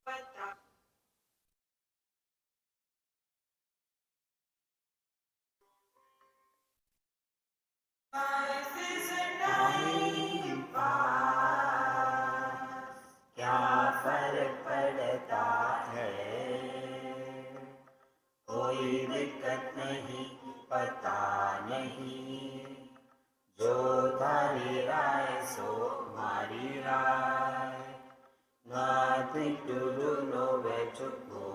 Time pass क्या फर्क पड़ता है, कोई दिक्कत नहीं, पता नहीं, जो थारी राय सो मारी राय, nothing to do, nowhere to go,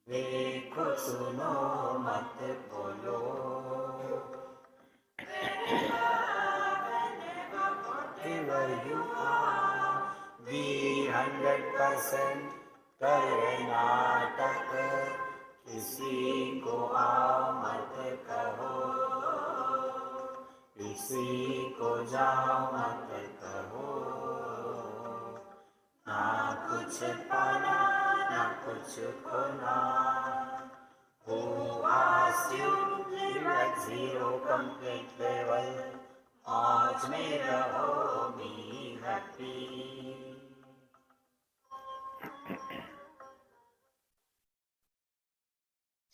देखो सुनो मत बोलो, wherever you are, be 100% करे नाटक, किसी को आओ मत कहो, किसी को जाओ मत कहो, ना कुछ पाना ना कुछ खोना, who asked you live at zero complete level, आज में रहो be happy.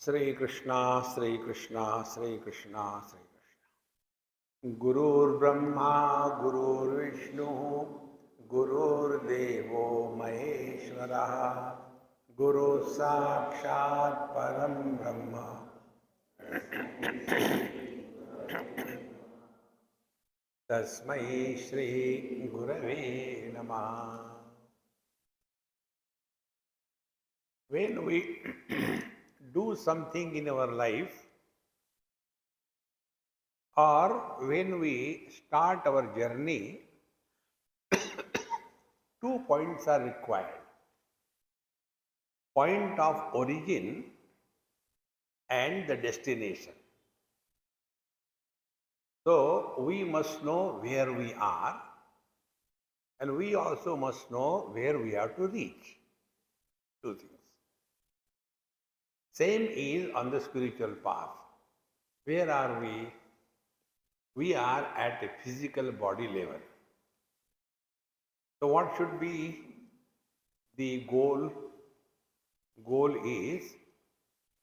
Shri Krishna, Shri Krishna, Shri Krishna, Shri Krishna. Gurur Brahma, Gurur Vishnu, Gurur Devo Maheshwara, Guru Sakshat Param Brahma. Tasmai Shri Gurave Namah. When we do something in our life, or when we start our journey, 2 points are required: point of origin and the destination. So we must know where we are, and we also must know where we have to reach. 2 things. Same is on the spiritual path. Where are we? We are at a physical body level. So what should be the goal? Goal is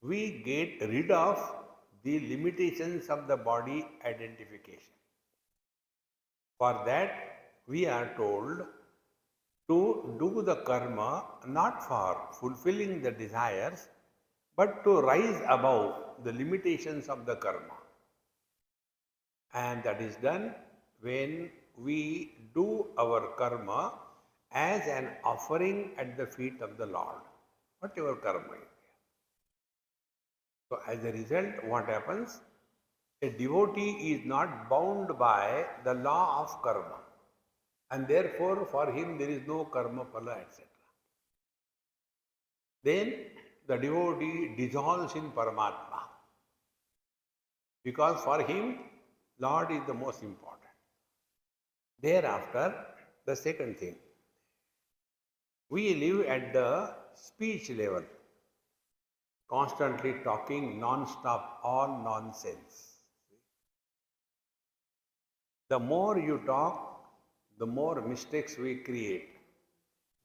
we get rid of the limitations of the body identification. For that, we are told to do the karma not for fulfilling the desires, but to rise above the limitations of the karma. And that is done when we do our karma as an offering at the feet of the Lord, whatever karma is. So as a result, what happens? A devotee is not bound by the law of karma, and therefore for him there is no karma phala, etc. Then the devotee dissolves in Paramatma, because for him Lord is the most important. Thereafter, the second thing, we live at the speech level, constantly talking non-stop, all nonsense. The more you talk, the more mistakes we create.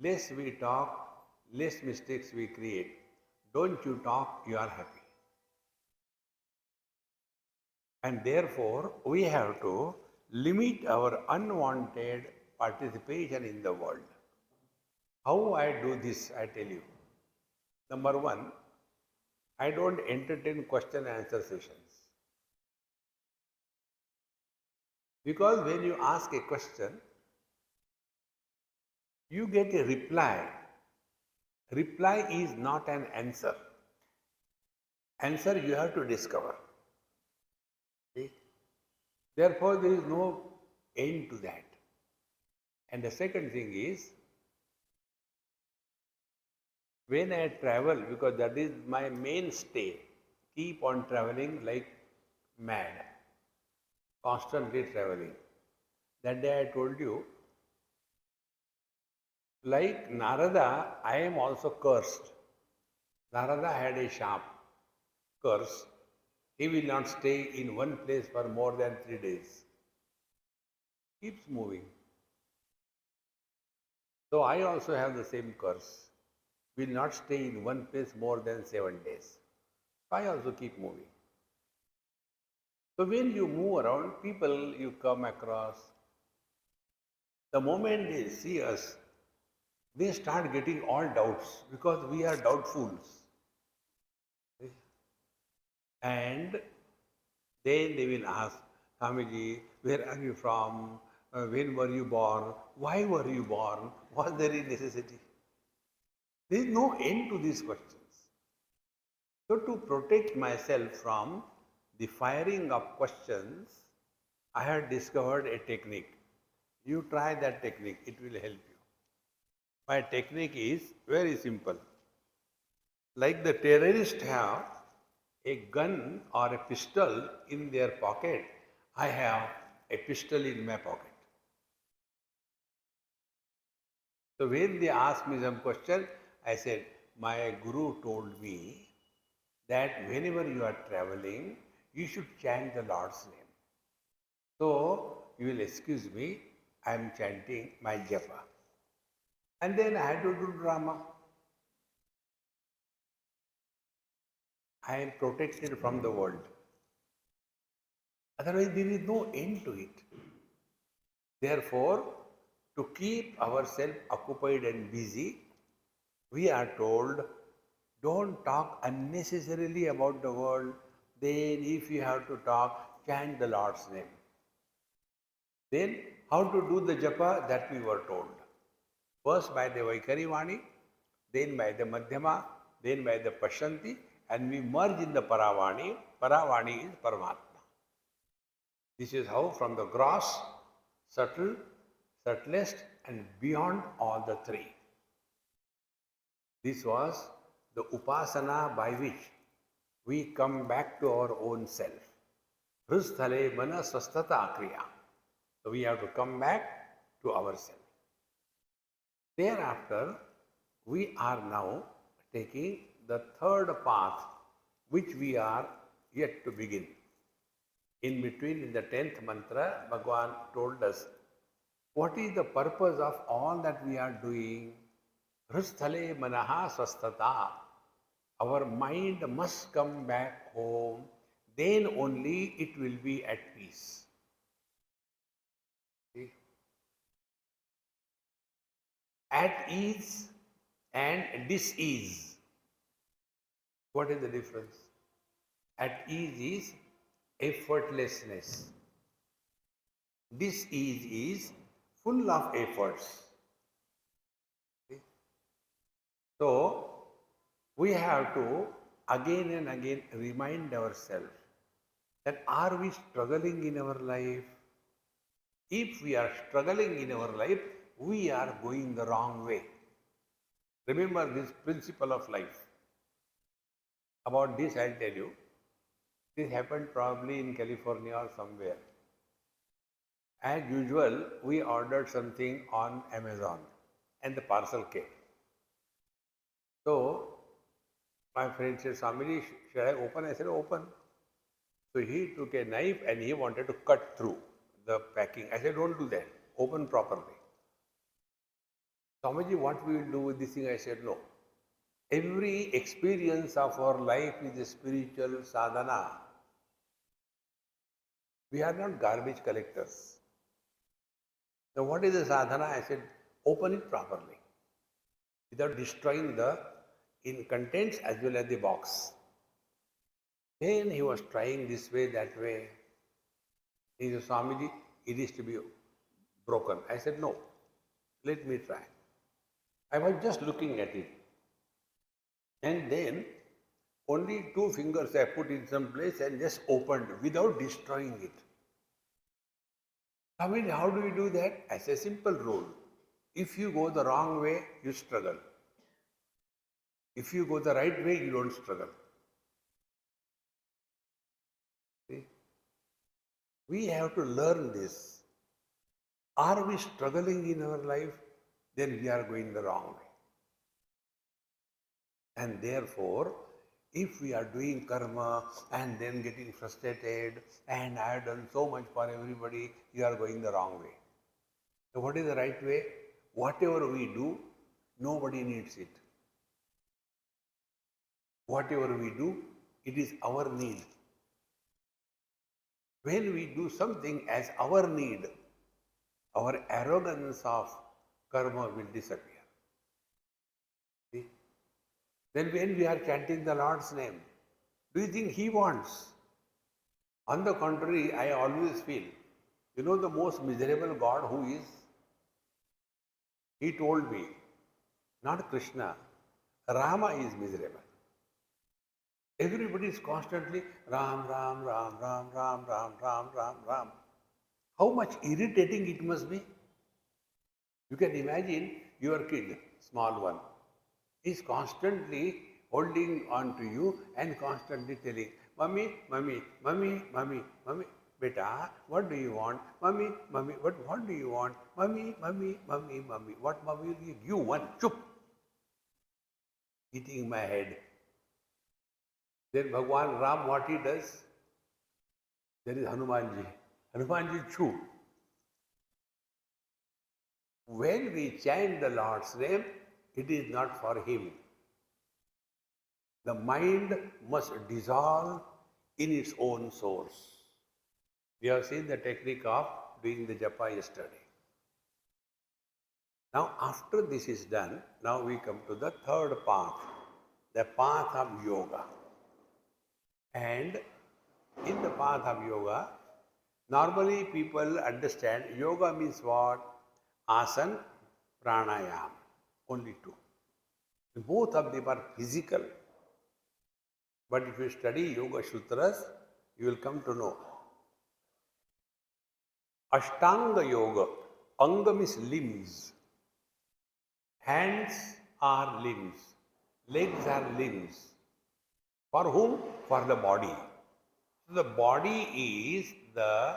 Less we talk, less mistakes we create. Don't you talk, you are happy. And therefore, we have to limit our unwanted participation in the world. How I do this, I tell you. Number 1, I don't entertain question and answer sessions. Because when you ask a question, you get a reply. Reply is not an answer. Answer you have to discover. See? Therefore, there is no end to that. And the second thing is, when I travel, because that is my mainstay, keep on traveling like mad, constantly traveling. That day I told you, like Narada, I am also cursed. Narada had a sharp curse. He will not stay in one place for more than 3 days. Keeps moving. So I also have the same curse. Will not stay in one place more than 7 days. I also keep moving. So when you move around, people you come across, the moment they see us, they start getting all doubts because we are doubtfuls. And then they will ask, Swamiji, where are you from? When were you born? Why were you born? Was there any necessity? There is no end to these questions. So, to protect myself from the firing of questions, I had discovered a technique. You try that technique, it will help you. My technique is very simple. Like the terrorists have a gun or a pistol in their pocket, I have a pistol in my pocket. So when they asked me some question, I said, my guru told me that whenever you are traveling, you should chant the Lord's name. So you will excuse me, I am chanting my japa. And then I had to do drama. I am protected from the world. Otherwise, there is no end to it. Therefore, to keep ourselves occupied and busy, we are told, don't talk unnecessarily about the world. Then, if you have to talk, chant the Lord's name. Then, how to do the japa, that we were told. First by the Vaikari Vani, then by the Madhyama, then by the Pashanti, and we merge in the Paravani. Paravani is Paramatma. This is how from the gross, subtle, subtlest, and beyond all the three. This was the upasana by which we come back to our own self. Hrusthale mana swasthata kriya. So we have to come back to ourselves. Thereafter, we are now taking the third path which we are yet to begin. In between, in the 10th mantra, Bhagavan told us, what is the purpose of all that we are doing? Hrusthale manaha swasthata. Our mind must come back home, then only it will be at peace. See? At ease and dis-ease. What is the difference? At ease is effortlessness. Dis-ease is full of efforts. See? So, we have to again and again remind ourselves that are we struggling in our life? If we are struggling in our life, we are going the wrong way. Remember this principle of life. About this I'll tell you. This happened probably in California or somewhere. As usual, we ordered something on Amazon and the parcel came. So, my friend said, Swamiji, should I open? I said, open. So he took a knife and he wanted to cut through the packing. I said, don't do that. Open properly. Swamiji, what we will do with this thing? I said, no. Every experience of our life is a spiritual sadhana. We are not garbage collectors. So what is the sadhana? I said, open it properly without destroying the contents as well as the box. Then he was trying this way, that way. He said, Swamiji, it is to be broken. I said, no, let me try. I was just looking at it. And then only 2 fingers I put in some place and just opened without destroying it. Swamiji, how do you do that? As a simple rule. If you go the wrong way, you struggle. If you go the right way, you don't struggle. See? We have to learn this. Are we struggling in our life? Then we are going the wrong way. And therefore, if we are doing karma and then getting frustrated and I have done so much for everybody, you are going the wrong way. So what is the right way? whatever we do, nobody needs it. Whatever we do, it is our need. When we do something as our need, our arrogance of karma will disappear. See? Then when we are chanting the Lord's name, do you think He wants? On the contrary, I always feel, you know the most miserable God who is? He told me, not Krishna, Rama is miserable. Everybody is constantly Ram, Ram, Ram, Ram, Ram, Ram, Ram, Ram, Ram. How much irritating it must be? You can imagine your kid, small one, is constantly holding on to you and constantly telling, Mummy, Mummy, Mummy, Mummy, Mummy, Beta, what do you want? Mummy, Mummy, what do you want? Mummy, Mummy, Mummy, Mummy. What mummy will you give? One, chup. Hitting my head. Then Bhagwan Ram, what he does? There is Hanumanji. Hanumanji chew. When we chant the Lord's name, it is not for him. The mind must dissolve in its own source. We have seen the technique of doing the japa yesterday. Now, after this is done, now we come to the third path, the path of yoga. And in the path of yoga, normally people understand yoga means what? Asana, pranayama, only two. Both of them are physical. But if you study Yoga Sutras, you will come to know. Ashtanga Yoga, Anga means limbs. Hands are limbs. Legs are limbs. For whom? For the body. So the body is the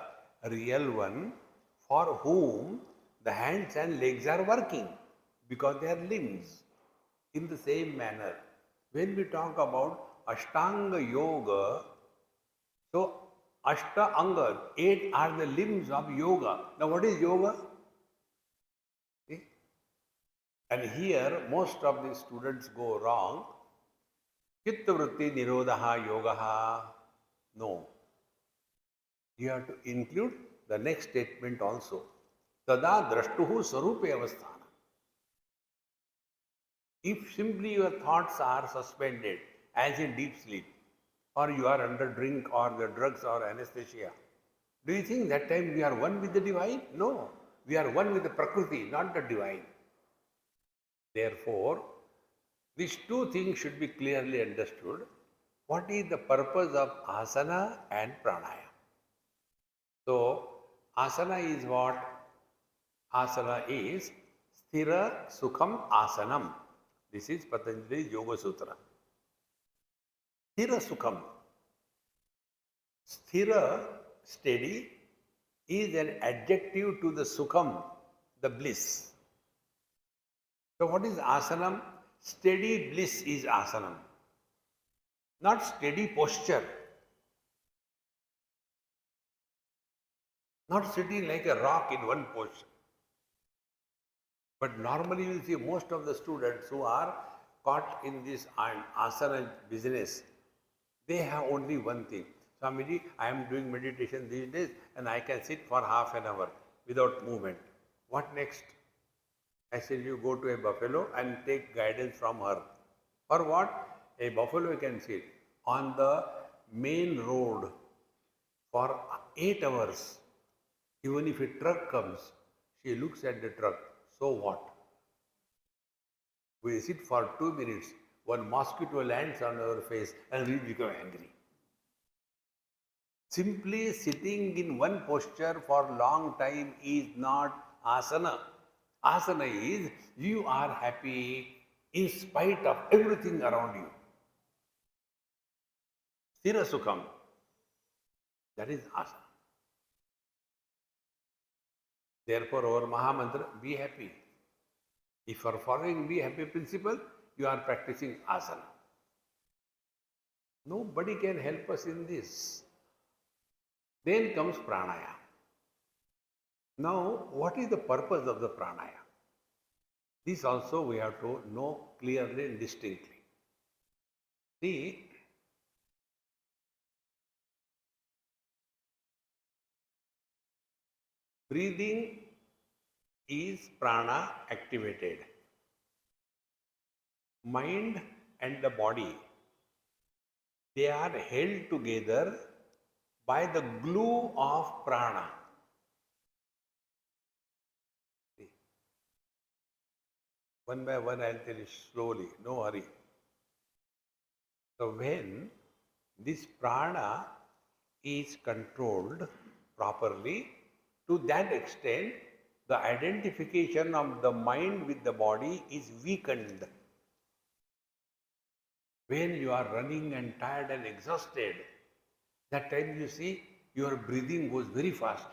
real one for whom the hands and legs are working because they are limbs. In the same manner, when we talk about Ashtanga Yoga, so Ashta Anga, 8 are the limbs of yoga. Now what is yoga? See? And here most of the students go wrong. Chitta Vritti Nirodha Yoga. No. You have to include the next statement also. Tada Drashtuhu Sarupe Avasthana. If simply your thoughts are suspended, as in deep sleep, or you are under drink or the drugs or anesthesia, do you think that time we are one with the divine? No. We are one with the Prakriti, not the divine. Therefore, these two things should be clearly understood. What is the purpose of asana and pranayama? So, asana is what? Asana is sthira sukham asanam. This is Patanjali's Yoga Sutra. Sthira sukham. Sthira, steady, is an adjective to the sukham, the bliss. So what is asanam? Steady bliss is asanam. Not steady posture. Not sitting like a rock in one posture. But normally you will see most of the students who are caught in this asana business, they have only one thing. Swamiji, I am doing meditation these days and I can sit for half an hour without movement. What next? I said, you go to a buffalo and take guidance from her. For what? A buffalo can sit on the main road for 8 hours. Even if a truck comes, she looks at the truck. So what? We sit for 2 minutes, one mosquito lands on our face and we become angry. Simply sitting in one posture for a long time is not asana. Asana is you are happy in spite of everything around you. Sthira sukham. That is asana. Therefore, our Mahamantra, be happy. If you are following be happy principle, you are practicing asana. Nobody can help us in this. Then comes pranayama. Now, what is the purpose of the pranayama? This also we have to know clearly and distinctly. See, breathing is prana activated. Mind and the body, they are held together by the glue of prana. See, one by one I'll tell you slowly, no hurry. So when this prana is controlled properly, to that extent, the identification of the mind with the body is weakened. When you are running and tired and exhausted, that time you see your breathing goes very fast,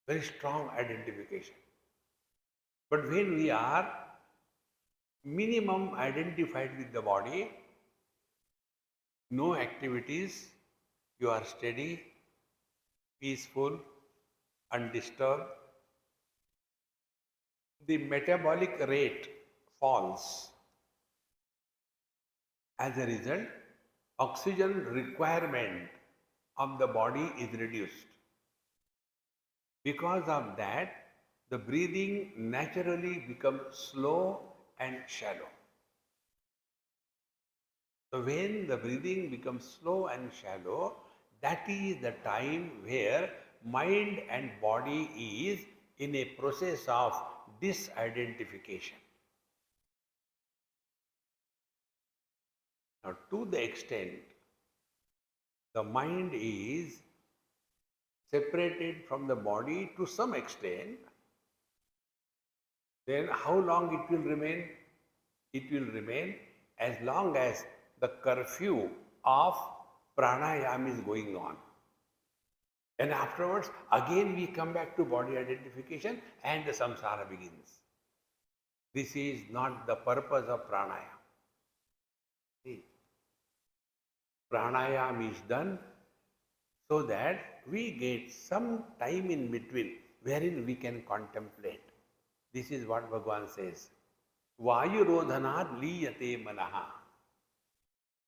very strong identification. But when we are minimum identified with the body, no activities, you are steady, peaceful, undisturbed, the metabolic rate falls. As a result, oxygen requirement of the body is reduced. Because of that, the breathing naturally becomes slow and shallow. So when the breathing becomes slow and shallow, that is the time where mind and body is in a process of disidentification. Now, to the extent the mind is separated from the body to some extent, then how long it will remain? It will remain as long as the curfew of pranayama is going on. And afterwards, again we come back to body identification and the samsara begins. This is not the purpose of pranayama. See, pranayama is done so that we get some time in between wherein we can contemplate. This is what Bhagavan says. Vayu rodhanat liyate manaha.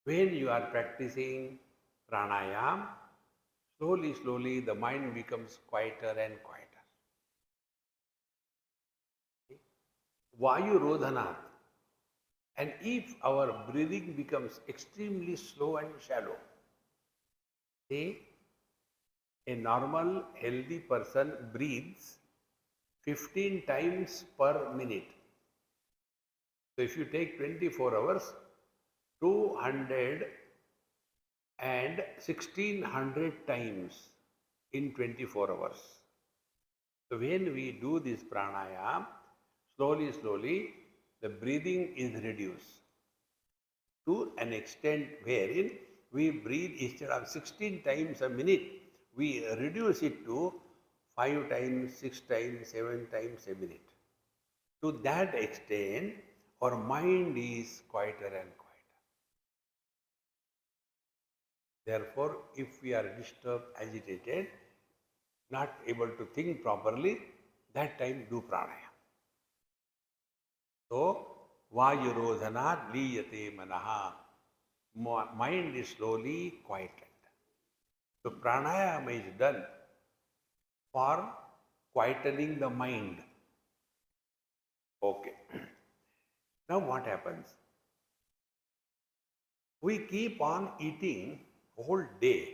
When you are practicing pranayama, slowly, slowly the mind becomes quieter and quieter. Vayu rodhanat. And if our breathing becomes extremely slow and shallow, say a normal healthy person breathes 15 times per minute. So if you take 24 hours, 200 and 1600 times in 24 hours. So when we do this pranayama, slowly, slowly, the breathing is reduced to an extent wherein we breathe instead of 16 times a minute, we reduce it to 5 times, 6 times, 7 times a minute. To that extent, our mind is quieter and quieter. Therefore, if we are disturbed, agitated, not able to think properly, that time do pranayama. So, vayurodhanat liyate manaha. Mind is slowly quieted. So, pranayama is done for quietening the mind. Okay. Now what happens? We keep on eating whole day,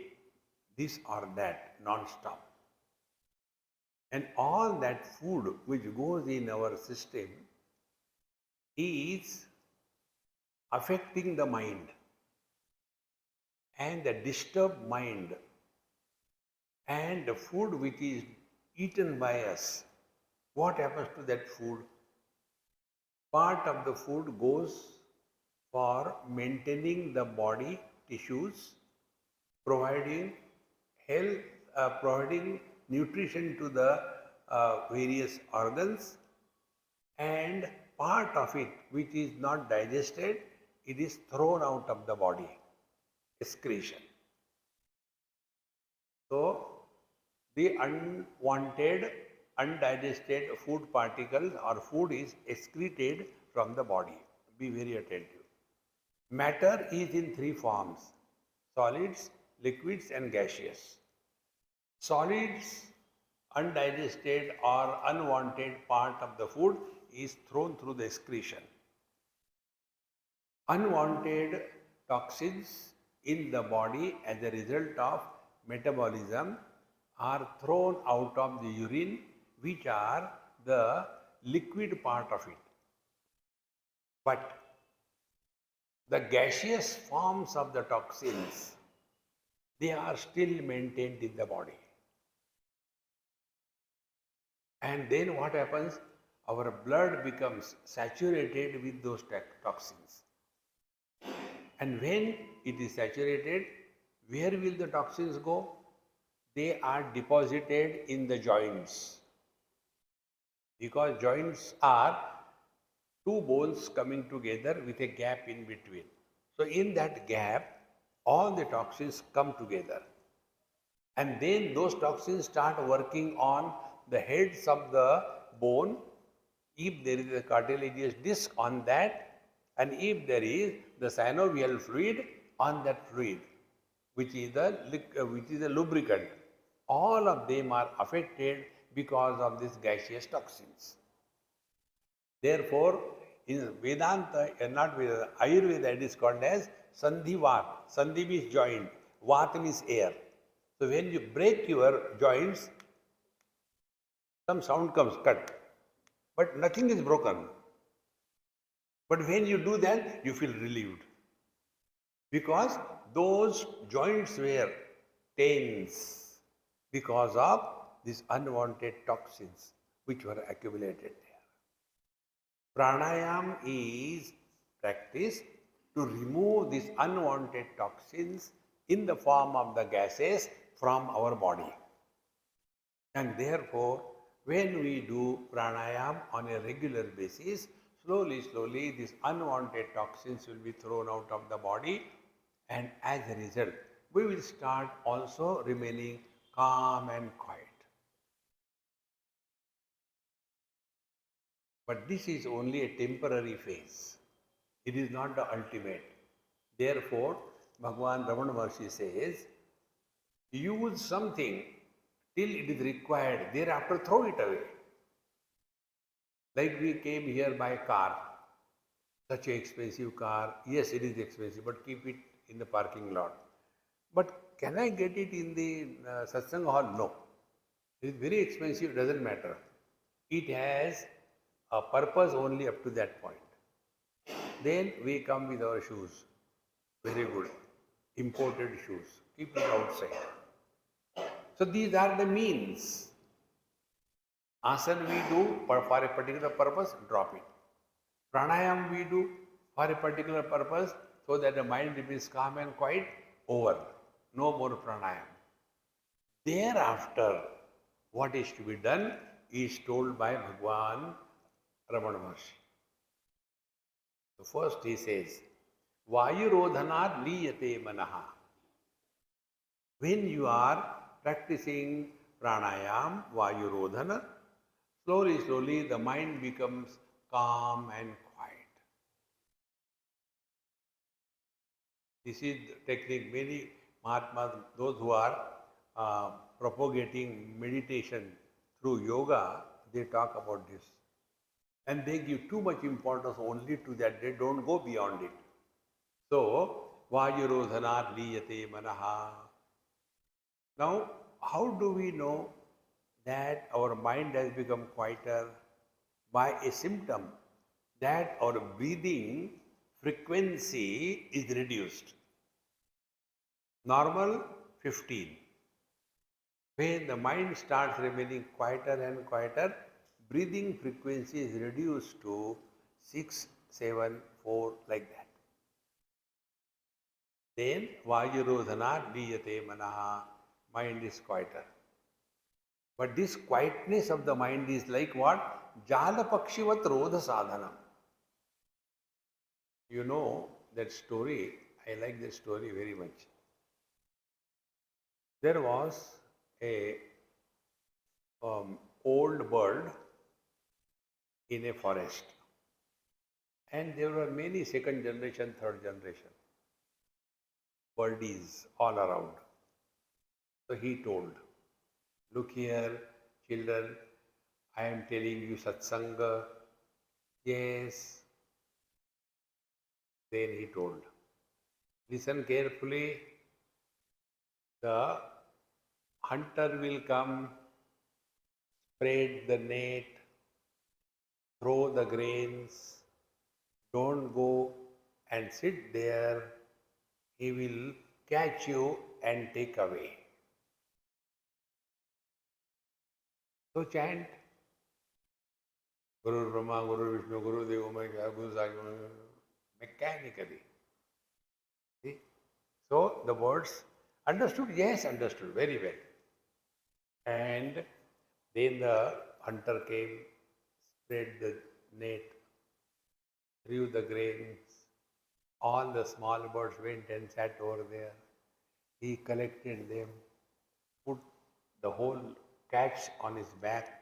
this or that, non-stop. And all that food which goes in our system is affecting the mind. And the disturbed mind and the food which is eaten by us, what happens to that food? Part of the food goes for maintaining the body tissues, providing health, providing nutrition to the various organs, and part of it which is not digested, it is thrown out of the body, excretion. So, the unwanted, undigested food particles or food is excreted from the body. Be very attentive. Matter is in three forms: solids, liquids, and gaseous. Solids, undigested or unwanted part of the food is thrown through the excretion. Unwanted toxins in the body as a result of metabolism are thrown out of the urine, which are the liquid part of it. But the gaseous forms of the toxins, they are still maintained in the body. And then what happens? Our blood becomes saturated with those toxins. And when it is saturated, where will the toxins go? They are deposited in the joints. Because joints are two bones coming together with a gap in between. So in that gap, all the toxins come together. And then those toxins start working on the heads of the bone, if there is a cartilaginous disc on that, and if there is the synovial fluid on that fluid, which is a lubricant. All of them are affected because of these gaseous toxins. Therefore, in Vedanta, not Vedanta, Ayurveda, it is called as Sandhivat. Sandhi means joint, Vat means air. So when you break your joints, some sound comes, cut, but nothing is broken. But when you do that, you feel relieved. Because those joints were tense because of these unwanted toxins which were accumulated there. Pranayam is practice to remove these unwanted toxins in the form of the gases from our body. And therefore, when we do pranayam on a regular basis, slowly, slowly, these unwanted toxins will be thrown out of the body, and as a result, we will start also remaining calm and quiet. But this is only a temporary phase. It is not the ultimate. Therefore, Bhagavan Ramana Maharshi says, use something till it is required, thereafter throw it away. Like we came here by car, such an expensive car. Yes, it is expensive, but keep it in the parking lot. But can I get it in the satsang hall? No. It is very expensive, doesn't matter. It has a purpose only up to that point. Then we come with our shoes. Very good. Imported shoes. Keep it outside. So these are the means. Asana we do for a particular purpose, drop it. Pranayam we do for a particular purpose so that the mind remains calm and quiet, over. No more pranayam. Thereafter, what is to be done is told by Bhagavan Ramana Maharshi. So first he says, Vayurodhanat liyate manaha. When you are practicing pranayam, Vayurodhana, slowly, slowly the mind becomes calm and quiet. This is the technique. Many Mahatmas, those who are propagating meditation through yoga, they talk about this. And they give too much importance only to that. They don't go beyond it. So, Vayurodhanat liyate manaha. Now, how do we know that our mind has become quieter? By a symptom that our breathing frequency is reduced. Normal 15. When the mind starts remaining quieter and quieter, breathing frequency is reduced to 6, 7, 4, like that. Then Vayurodhanat liyate manaha, mind is quieter. But this quietness of the mind is like what? Jala pakshivat rodha sadhanam. You know that story, I like that story very much. There was a old bird in a forest. And there were many second generation, third generation birdies all around. So he told, look here, children, I am telling you satsanga. Yes. Then he told, listen carefully, the hunter will come, spread the net, throw the grains, don't go and sit there, he will catch you and take away. So chant, Guru Brahma, Guru Vishnu, Guru Deva, Guru Sai, mechanically. See? So the words understood? Yes, understood very well. And then the hunter came, spread the net, threw the grains. All the small birds went and sat over there. He collected them, put the whole catch on his back,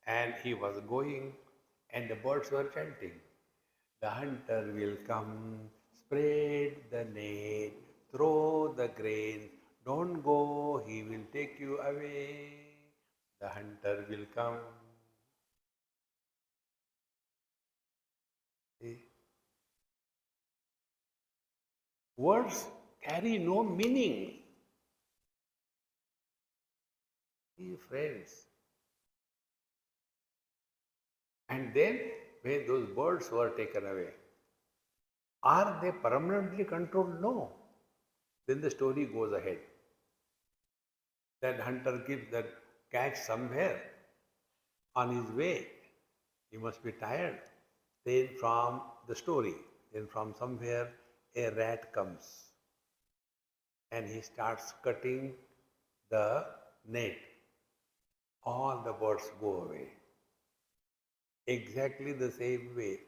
and he was going, and the birds were chanting. The hunter will come, spread the net, throw the grain, don't go, he will take you away. The hunter will come. See? Words carry no meaning. See, friends. And then, when those birds were taken away, are they permanently controlled? No. Then the story goes ahead. That hunter gives that catch somewhere on his way. He must be tired. Then from the story, then from somewhere a rat comes and he starts cutting the net. All the birds go away. Exactly the same way,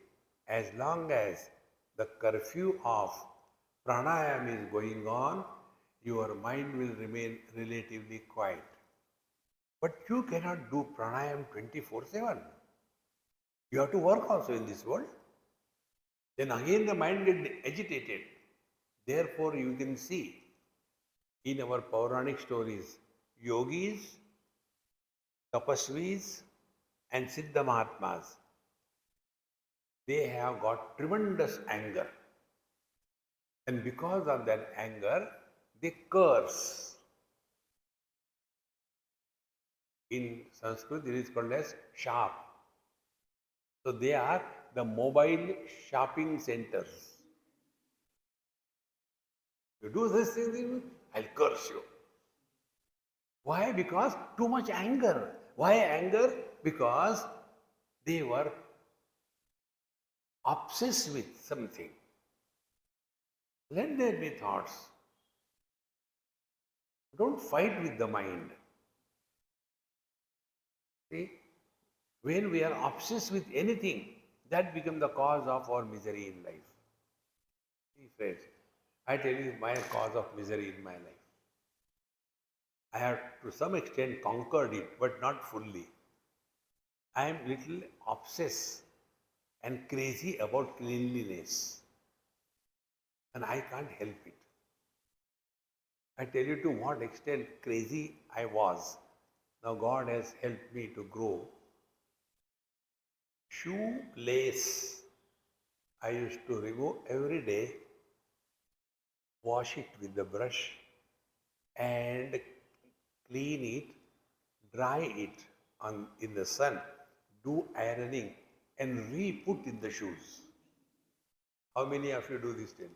as long as the curfew of pranayam is going on, your mind will remain relatively quiet. But you cannot do pranayam 24/7. You have to work also in this world. Then again the mind gets agitated. Therefore you can see in our Puranic stories, yogis, tapasvis and Siddha Mahatmas, they have got tremendous anger. And because of that anger, they curse. In Sanskrit, it is called as sharp. So they are the mobile shopping centers. You do this thing, I'll curse you. Why? Because too much anger. Why anger? Because they were obsessed with something. Let there be thoughts. Don't fight with the mind. See, when we are obsessed with anything, that becomes the cause of our misery in life. See, friends, I tell you my cause of misery in my life. I have to some extent conquered it, but not fully. I am little obsessed and crazy about cleanliness. And I can't help it. I tell you to what extent crazy I was. Now God has helped me to grow. Shoelace, I used to remove every day, wash it with the brush and clean it, dry it in the sun, do ironing and re-put in the shoes. How many of you do this? Tell me.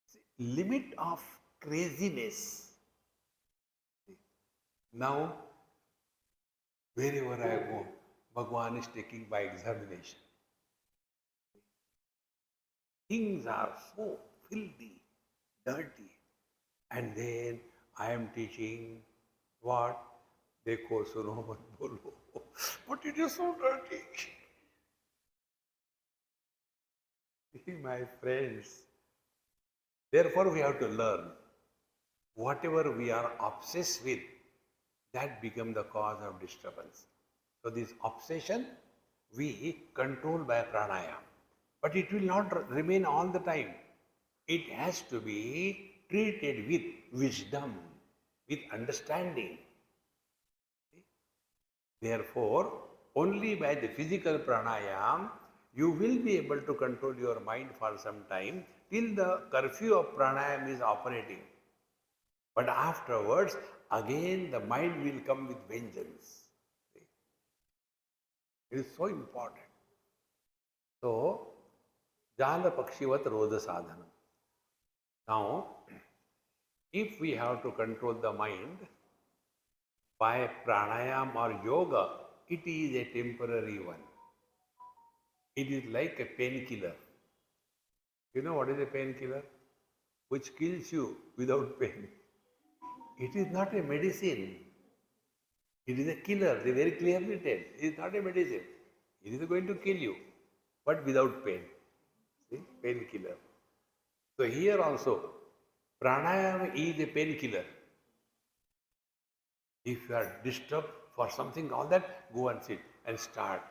See, limit of craziness. Now, wherever I go, Bhagwan is taking my examination. Things are so filthy, dirty. And then I am teaching what? Dekho suno mat bolo. But it is so dirty. See, my friends, therefore we have to learn. Whatever we are obsessed with, that become the cause of disturbance. So this obsession we control by pranayama, but it will not remain all the time. It has to be treated with wisdom, with understanding. Therefore, only by the physical pranayam you will be able to control your mind for some time till the curfew of pranayam is operating. But afterwards, again the mind will come with vengeance. It is so important. So, jala pakshivat roda sadhanam. Now, if we have to control the mind by pranayam or yoga, it is a temporary one. It is like a painkiller. You know what is a painkiller? Which kills you without pain. It is not a medicine. It is a killer. They very clearly tell. It is not a medicine. It is going to kill you, but without pain. See, painkiller. So here also, pranayama is a painkiller. If you are disturbed for something, all that, go and sit and start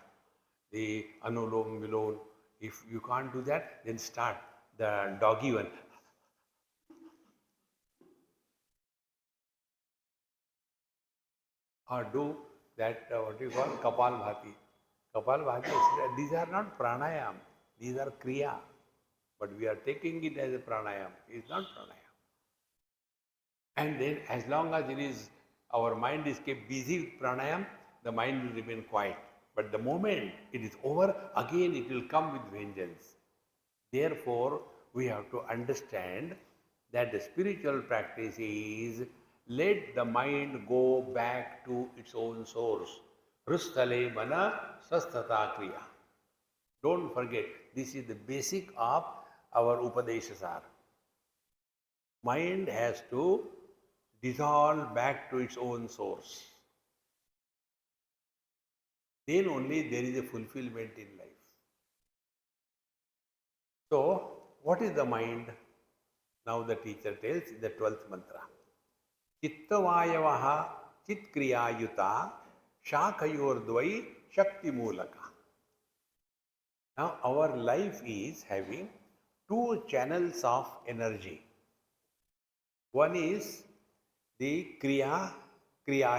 the anulom vilom. If you can't do that, then start the doggy one. Or do that, what you call Kapal Bhati. Kapal Bhati, these are not pranayam, these are kriya. But we are taking it as a pranayam. It is not pranayam. And then as long as it is, our mind is kept busy with pranayam, the mind will remain quiet. But the moment it is over, again it will come with vengeance. Therefore, we have to understand that the spiritual practice is let the mind go back to its own source. Rustale mana sastata kriya. Don't forget, this is the basic of our Upadeshasara. Mind has to dissolve back to its own source. Then only there is a fulfillment in life. So, what is the mind? Now the teacher tells in the 12th mantra. Chittavayavaha chitkriyayuta shakayordvai shakti mulaka. Now our life is having two channels of energy. One is the kriya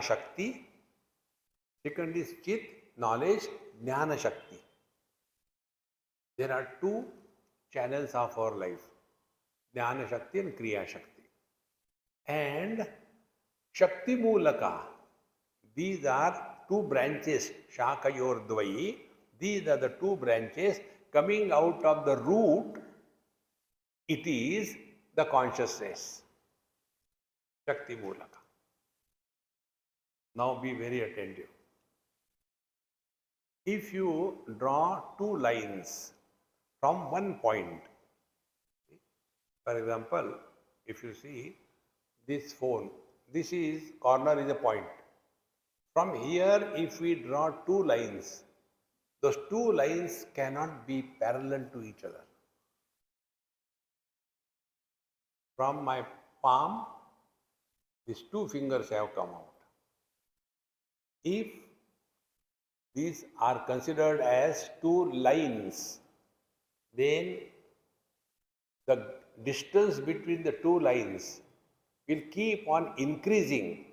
shakti. Second is chit, knowledge, jnana shakti. There are two channels of our life, jnana shakti and kriya shakti. And shakti mulaka, these are two branches, shakayordvai. These are the two branches coming out of the root. It is the consciousness, shakti mulaka. Now be very attentive. If you draw two lines from one point, for example, if you see this phone, this is corner is a point. From here, if we draw two lines, those two lines cannot be parallel to each other. From my palm, these two fingers have come out. If these are considered as two lines, then the distance between the two lines will keep on increasing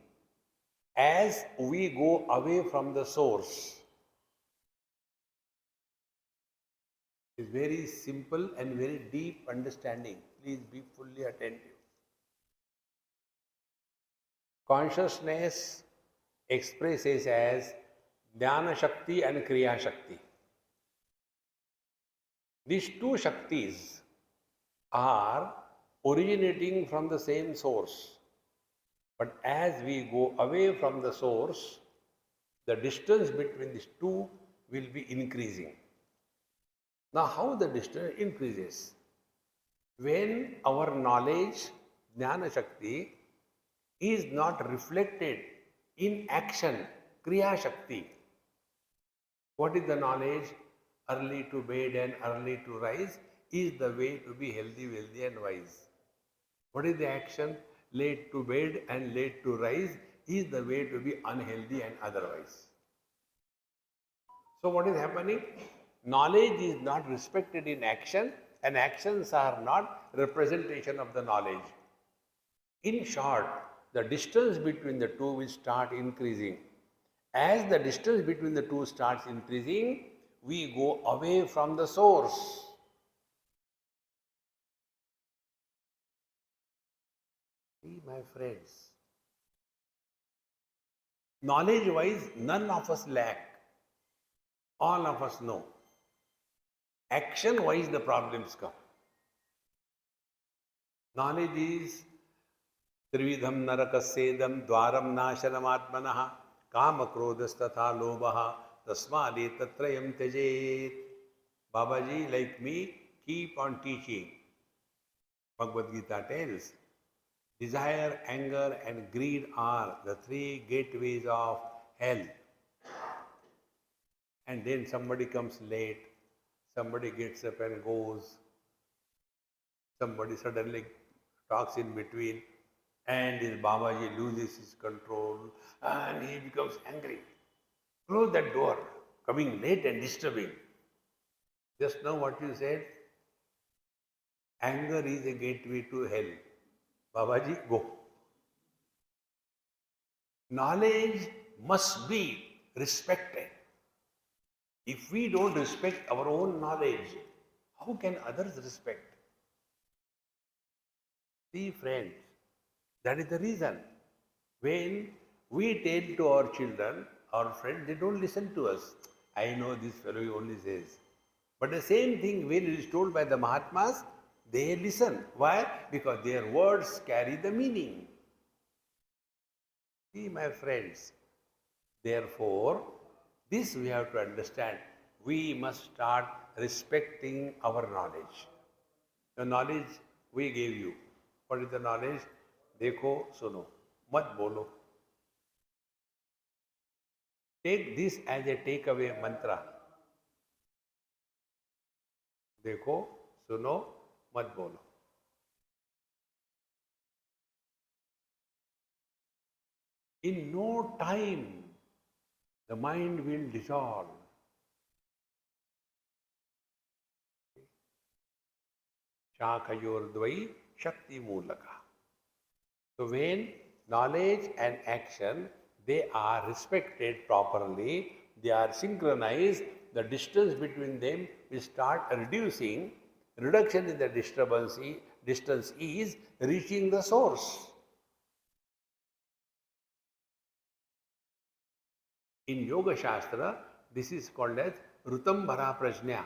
as we go away from the source. It's very simple and very deep understanding. Please be fully attentive. Consciousness expresses as Jnana Shakti and Kriya Shakti. These two Shaktis are originating from the same source. But as we go away from the source, the distance between these two will be increasing. Now, how the distance increases? When our knowledge, Jnana Shakti, is not reflected in action, Kriya Shakti. What is the knowledge? Early to bed and early to rise is the way to be healthy, wealthy and wise. What is the action? Late to bed and late to rise is the way to be unhealthy and otherwise. So what is happening? Knowledge is not respected in action, and actions are not representation of the knowledge. In short, the distance between the two will start increasing. As the distance between the two starts increasing, we go away from the source. See, my friends, knowledge-wise, none of us lack. All of us know. Action-wise, the problems come. Knowledge is त्रिविधम नरकस्येदम Dwaram नाशनमात्मनः काम क्रोधस्तथा लोभः तस्मादे तत्रयं त्यजेत. Babaji, like me, keep on teaching. Bhagavad Gita tells, desire, anger and greed are the three gateways of hell. And then somebody comes late, somebody gets up and goes, somebody suddenly talks in between, and his Babaji loses his control and he becomes angry. Close that door, coming late and disturbing. Just now what you said, anger is a gateway to hell. Babaji, go. Knowledge must be respected. If we don't respect our own knowledge, how can others respect? See, friends, that is the reason. When we tell to our children, our friends, they don't listen to us. I know this fellow only says. But the same thing when it is told by the Mahatmas, they listen. Why? Because their words carry the meaning. See, my friends, therefore, this we have to understand. We must start respecting our knowledge. The knowledge we gave you. What is the knowledge? Dekho, suno. Mat bolo. Take this as a takeaway mantra. Dekho, suno, mat bolo. In no time, the mind will dissolve. Shakayordvai Shakti Mulaka. So when knowledge and action, they are respected properly, they are synchronized, the distance between them will start reducing. Reduction in the distance is reaching the source. In Yoga Shastra, this is called as Rutambhara Prajna.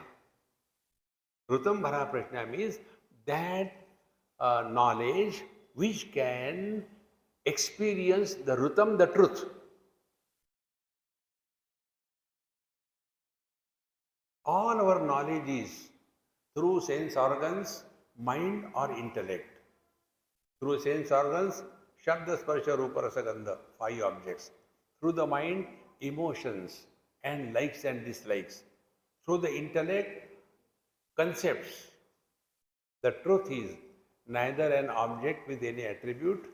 Rutambhara Prajna means that knowledge which can experience the Rutam, the truth. All our knowledge is through sense organs, mind or intellect. Through sense organs, Shabda, Sparsha, Rupa, Rasa, Gandha, 5 objects. Through the mind, emotions and likes and dislikes. Through the intellect, concepts. The truth is neither an object with any attribute,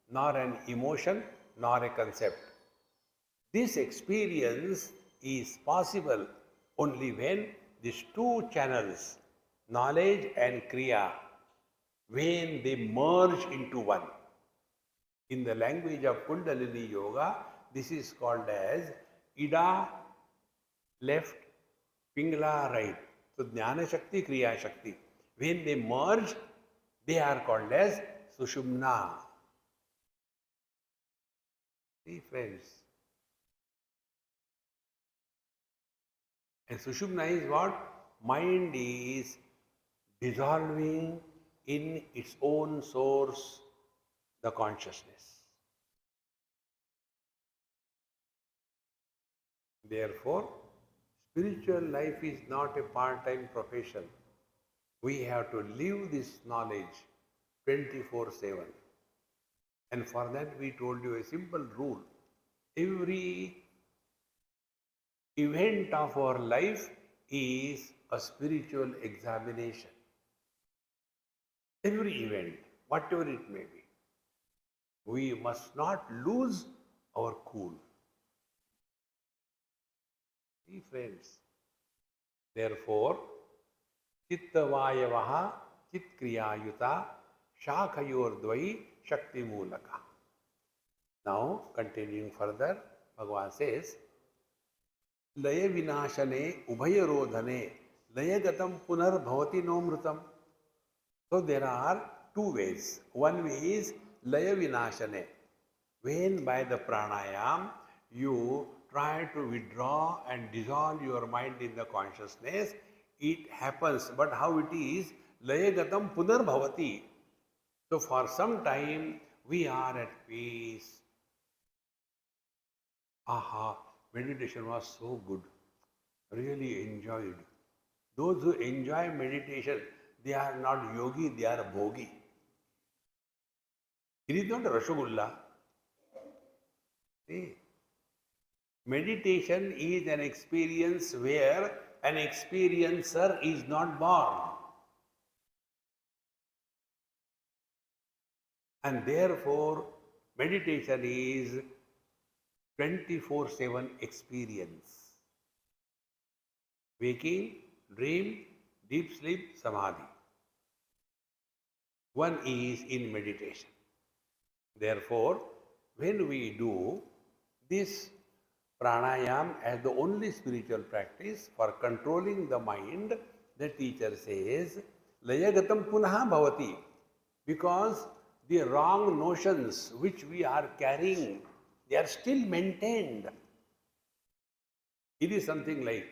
nor an emotion, nor a concept. This experience is possible only when these two channels, knowledge and Kriya, when they merge into one. In the language of Kundalini Yoga, this is called as Ida left, Pingala right. So Jnana Shakti, Kriya Shakti. When they merge, they are called as Sushumna. See, friends. And Sushumna is what? Mind is dissolving in its own source, the consciousness. Therefore, spiritual life is not a part-time profession. We have to live this knowledge 24/7. And for that we told you a simple rule. Every event of our life is a spiritual examination. Every event, whatever it may be. We must not lose our cool. See friends, therefore, Chittavayavaha Chitkriyayuta Shakhayor Shakti Mulaka. Now, continuing further, Bhagavan says, Laya Vinashane Ubhayarodhane Layagatam Punar Bhavati Nomrutam. So, there are two ways. One way is Laya Vinashane. When by the pranayam you try to withdraw and dissolve your mind in the consciousness, it happens. But how it is? Layagatam punar bhavati. So for some time we are at peace. Aha, meditation was so good. Really enjoyed. Those who enjoy meditation, they are not yogi, they are bhogi. It is not Rasgulla. See, meditation is an experience where an experiencer is not born. And therefore, meditation is 24/7 experience. Waking, dream, deep sleep, samadhi. One is in meditation. Therefore, when we do this pranayam as the only spiritual practice for controlling the mind, the teacher says, Layagatam punaha bhavati. Because the wrong notions which we are carrying, they are still maintained. It is something like,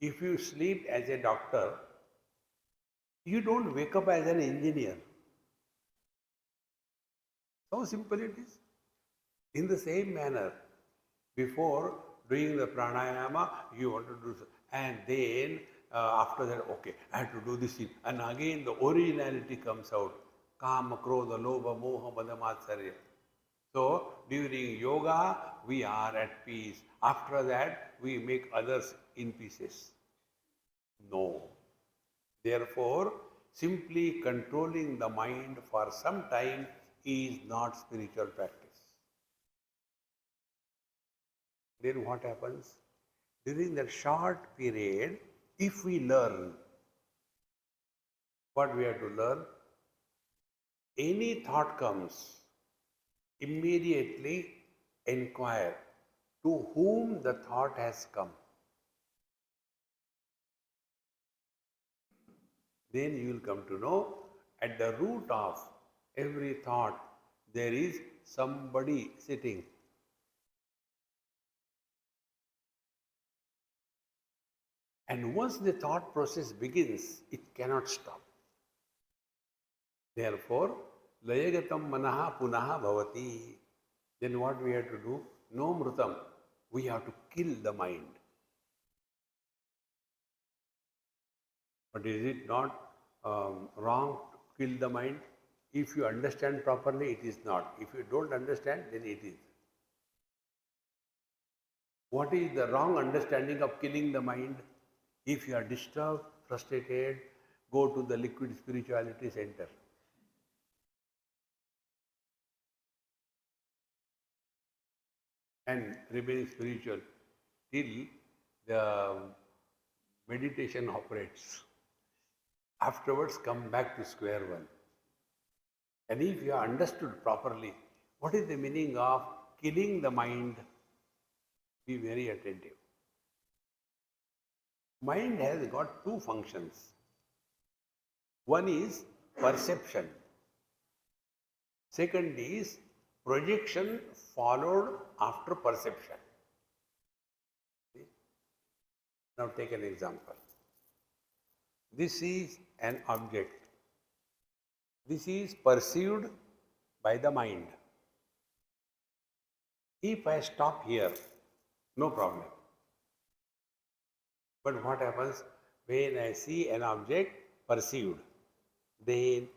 if you sleep as a doctor, you don't wake up as an engineer. How simple it is. In the same manner, before doing the pranayama, you want to do so. And then after that, okay, I have to do this thing. And again the originality comes out. Kama, Krodha, Lobha, Moha, Mada, Matsarya. So during yoga, we are at peace. After that, we make others in pieces. No. Therefore, simply controlling the mind for some time is not spiritual practice. Then what happens? During that short period, if we learn what we have to learn, any thought comes, immediately inquire to whom the thought has come. Then you will come to know at the root of every thought there is somebody sitting. And once the thought process begins, it cannot stop. Therefore, layagatam manaha punaha bhavati. Then what we have to do? No mrutam. We have to kill the mind. But is it not wrong to kill the mind? If you understand properly, it is not. If you don't understand, then it is. What is the wrong understanding of killing the mind? If you are disturbed, frustrated, go to the liquid spirituality center. And remain spiritual till the meditation operates. Afterwards, come back to square one. And if you are understood properly, what is the meaning of killing the mind? Be very attentive. Mind has got two functions. One is perception. Second is projection followed after perception. See? Now take an example. This is an object. This is perceived by the mind. If I stop here, no problem. But what happens when I see an object perceived? Then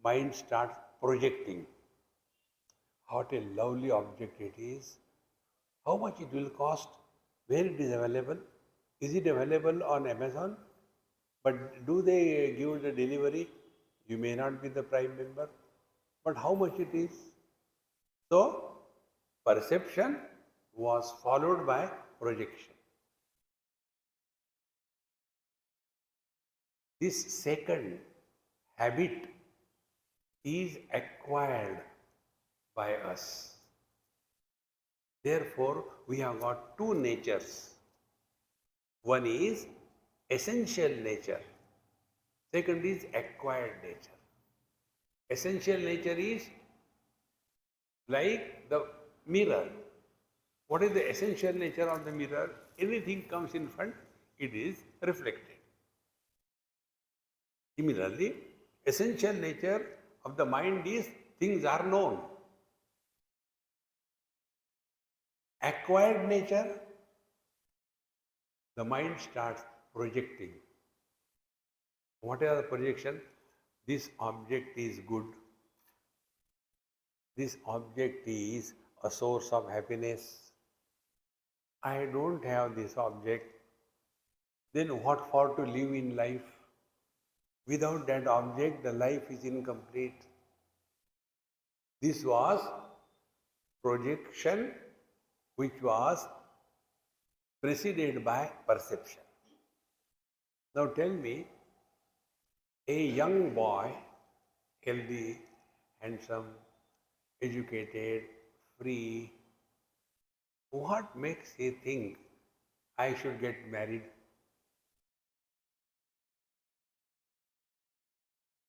mind starts projecting. What a lovely object it is. How much it will cost? Where it is available? Is it available on Amazon? But do they give the delivery? You may not be the prime member. But how much it is? So, Perception was followed by projection. This second habit is acquired by us. Therefore, we have got two natures. One is essential nature. Second is acquired nature. Essential nature is like the mirror. What is the essential nature of the mirror? Anything comes in front, it is reflected. Similarly, essential nature of the mind is things are known. Acquired nature, the mind starts projecting. What are the projection? This object is good. This object is a source of happiness. I don't have this object. Then what for to live in life? Without that object, the life is incomplete. This was projection which was preceded by perception. Now tell me, a young boy, healthy, handsome, educated, free, what makes he think I should get married?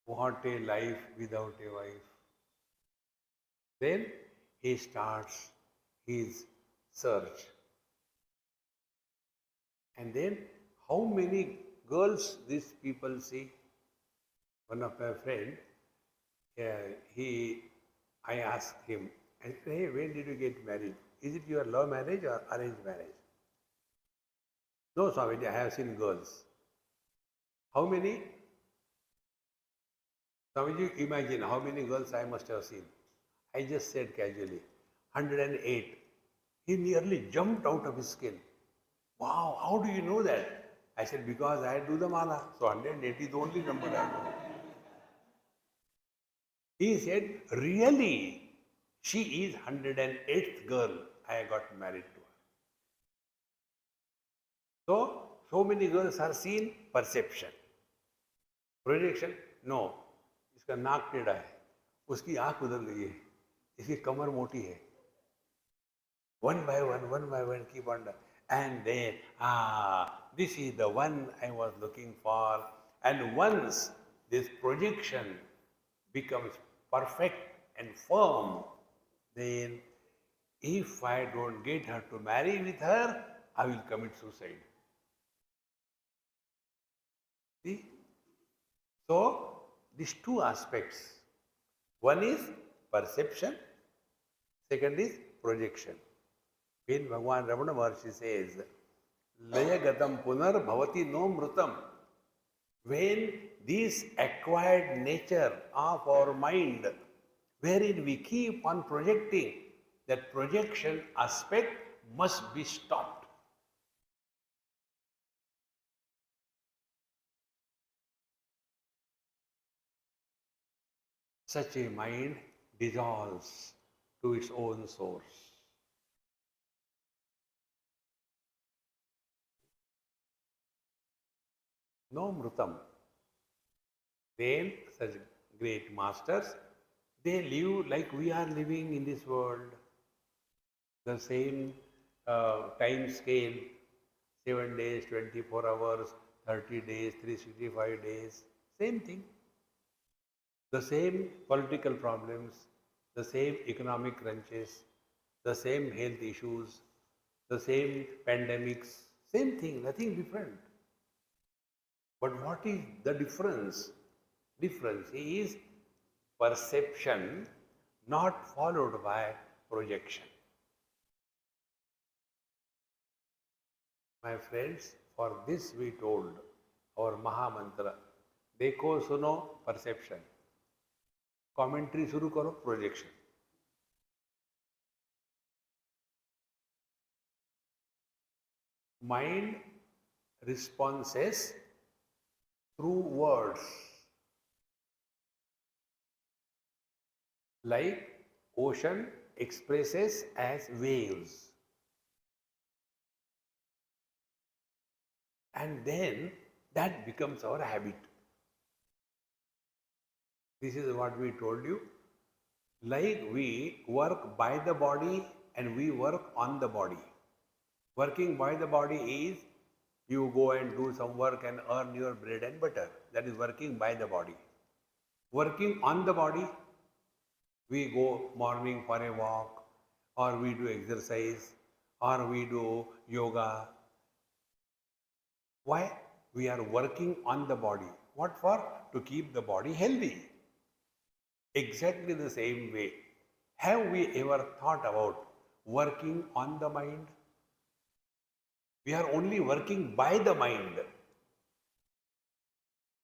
What a life without a wife. Then he starts his search. And then how many girls these people see? One of my friend, I asked him, I said, hey, when did you get married? Is it your love marriage or arranged marriage? No, Swamiji, I have seen girls. How many? Swamiji, imagine how many girls I must have seen. I just said casually, 108. He nearly jumped out of his skin. Wow, how do you know that? I said, because I do the mala. So 108 is the only number I know. He said, really? She is 108th girl I got married to her. So many girls are seen, perception. Projection, no. इसका नाक टेढ़ा है, उसकी आंख उधर गई है, इसकी कमर मोटी है. One by one, keep on. And then, this is the one I was looking for. And once this projection becomes perfect and firm, then if I don't get her to marry with her, I will commit suicide. See? So, these two aspects. One is perception, second is projection. When Bhagavan Ramana Maharshi says, Layagatam punar bhavati no mrutam, when this acquired nature of our mind, wherein we keep on projecting, that projection aspect must be stopped. Such a mind dissolves to its own source. No mrutam. Then such great masters, they live like we are living in this world. The same time scale, 7 days, 24 hours, 30 days, 365 days, same thing. The same political problems, the same economic crunches, the same health issues, the same pandemics, same thing, nothing different. But what is the difference? Difference is perception not followed by projection. My friends, for this we told our Maha Mantra, देखो सुनो perception. Commentary शुरू करो projection. Mind responses through words. Like ocean expresses as waves. And then that becomes our habit. This is what we told you. Like we work by the body and we work on the body. Working by the body is you go and do some work and earn your bread and butter. That is working by the body. Working on the body, we go morning for a walk, or we do exercise, or we do yoga. Why? We are working on the body. What for? To keep the body healthy. Exactly the same way. Have we ever thought about working on the mind? We are only working by the mind.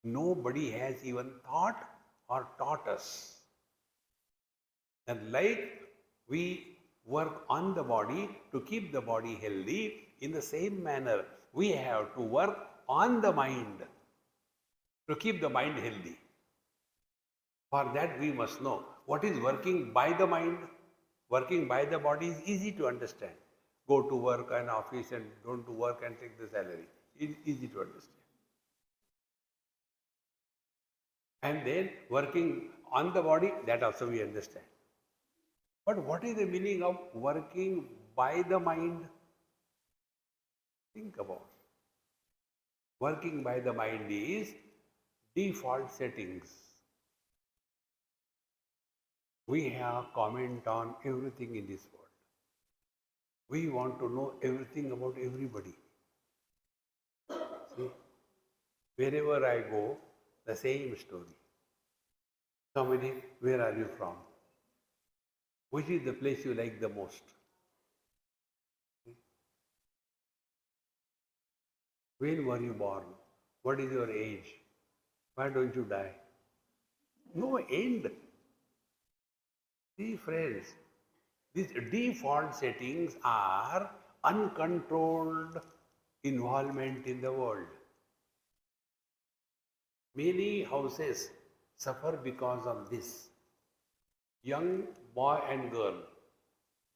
Nobody has even thought or taught us. And like we work on the body to keep the body healthy, in the same manner, we have to work on the mind to keep the mind healthy. For that, we must know what is working by the mind. Working by the body is easy to understand. Go to work and office and don't do work and take the salary. It's easy to understand. And then working on the body, that also we understand. But what is the meaning of working by the mind? Think about it. Working by the mind is default settings. We have comment on everything in this world. We want to know everything about everybody. See, wherever I go, the same story. Somebody, where are you from? Which is the place you like the most? When were you born? What is your age? Why don't you die? No end. See, friends, these default settings are uncontrolled involvement in the world. Many houses suffer because of this. Young boy and girl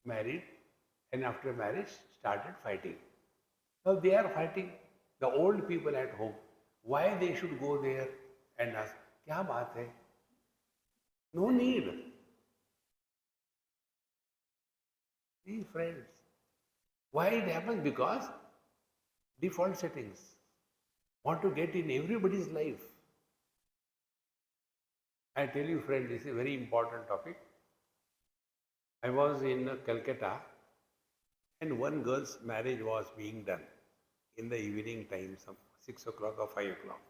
married and after marriage started fighting. Now they are fighting. The old people at home, why they should go there and ask, kya baat hai? No need. See, friends, why it happens? Because default settings want to get in everybody's life. I tell you, friend, this is a very important topic. I was in Calcutta and one girl's marriage was being done in the evening time, some 6 o'clock or 5 o'clock.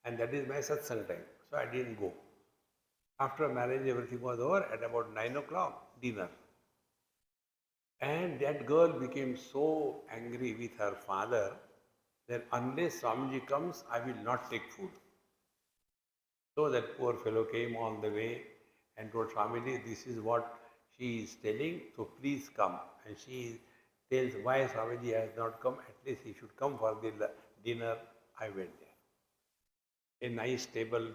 And that is my satsang time. So I didn't go. After marriage, everything was over. At about 9 o'clock, dinner. And that girl became so angry with her father that unless Swamiji comes, I will not take food. So that poor fellow came on the way and told Swamiji, this is what she is telling, so please come. And she tells why Swamiji has not come, at least he should come for the dinner. I went there. A nice table,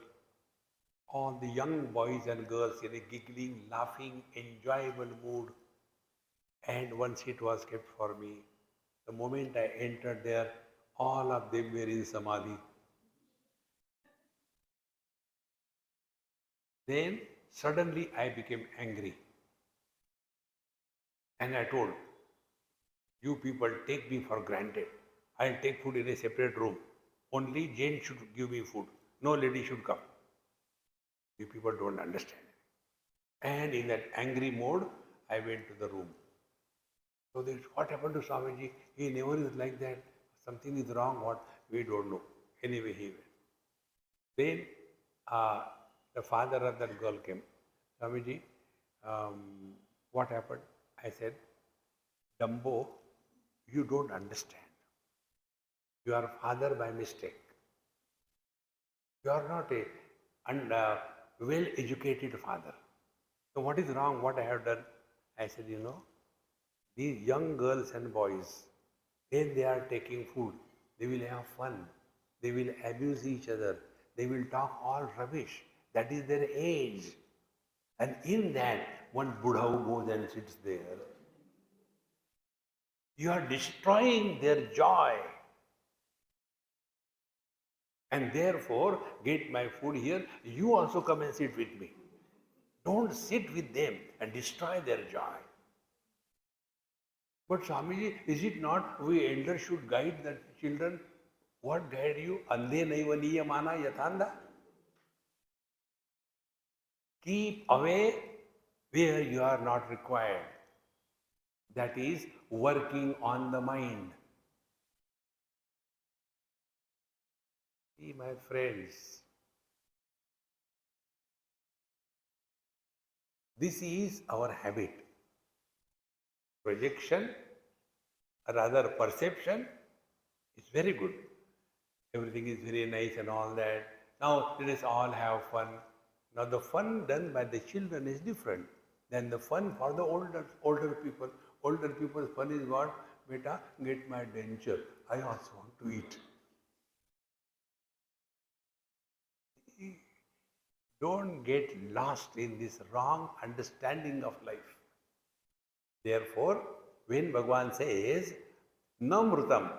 all the young boys and girls in a giggling, laughing, enjoyable mood. And one seat was kept for me. The moment I entered there, all of them were in Samadhi. Then suddenly I became angry. And I told, you people take me for granted. I'll take food in a separate room. Only Jane should give me food. No lady should come. You people don't understand. And in that angry mode, I went to the room. So they, what happened to Swamiji? He never is like that. Something is wrong, what? We don't know. Anyway, he went. Then the father of that girl came. Swamiji, what happened? I said, Dumbo, you don't understand. You are father by mistake. You are not a well-educated father. So what is wrong? What I have done? I said, you know, these young girls and boys, when they are taking food, they will have fun. They will abuse each other. They will talk all rubbish. That is their age. And in that, one Buddha who goes and sits there. You are destroying their joy. And therefore, get my food here. You also come and sit with me. Don't sit with them and destroy their joy. But Swamiji, is it not we elders should guide the children? What guide you? Andhe naiva niyamana yathanda. Keep away where you are not required. That is working on the mind. See, my friends, this is our habit. Projection, or rather perception, is very good. Everything is very nice and all that. Now let us all have fun. Now the fun done by the children is different than the fun for the older people. Older people's fun is what? Beta, get my denture. I also want to eat. Don't get lost in this wrong understanding of life. Therefore, when Bhagavan says, Namrutam,